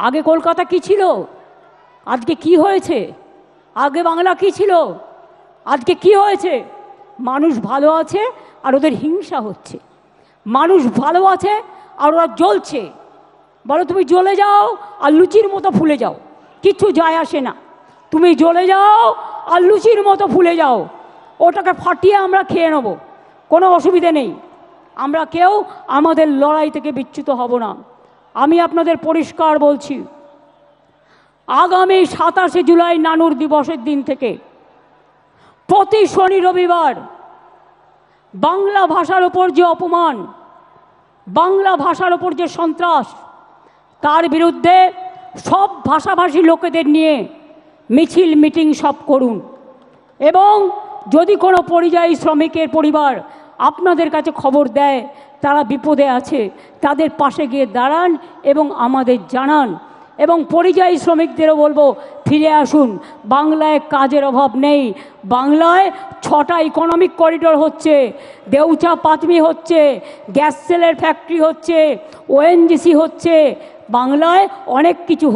আগে কলকাতা কি ছিল, আজকে কি হয়েছে? আগে বাংলা কি ছিল, আজকে কি হয়েছে? মানুষ ভালো আছে আর ওদের হিংসা হচ্ছে। মানুষ ভালো আছে আর ওরা জ্বলছে। বলো তুমি জ্বলে যাও আর লুচির মতো ফুলে যাও, কিচ্ছু যায় আসে না। তুমি জ্বলে যাও আর লুচির মতো ফুলে যাও, ওটাকে ফাটিয়ে আমরা খেয়ে নেব, কোনো অসুবিধে নেই। আমরা কেউ আমাদের লড়াই থেকে বিচ্যুত হব না। আমি আপনাদের পরিষ্কার বলছি, আগামী 27শে জুলাই নানুর দিবসের দিন থেকে প্রতি শনি রবিবার বাংলা ভাষার ওপর যে অপমান, বাংলা ভাষার ওপর যে সন্ত্রাস, তার বিরুদ্ধে সব ভাষাভাষী লোকেদের নিয়ে মিছিল মিটিং সব করুন। এবং যদি কোনো পরিযায়ী শ্রমিকের পরিবার আপনাদের কাছে খবর দেয় তারা বিপদে আছে, তাদের পাশে গিয়ে দাঁড়ান এবং আমাদের জানান। এবং পরিযায়ী শ্রমিকদেরও বলবো ফিরে আসুন, বাংলায় কাজের অভাব নেই। বাংলায় 6টা ইকোনমিক করিডোর হচ্ছে, দেউচা পাতমি হচ্ছে, গ্যাস সেলের ফ্যাক্টরি হচ্ছে, ওএনজিসি হচ্ছে, বাংলায় অনেক কিছু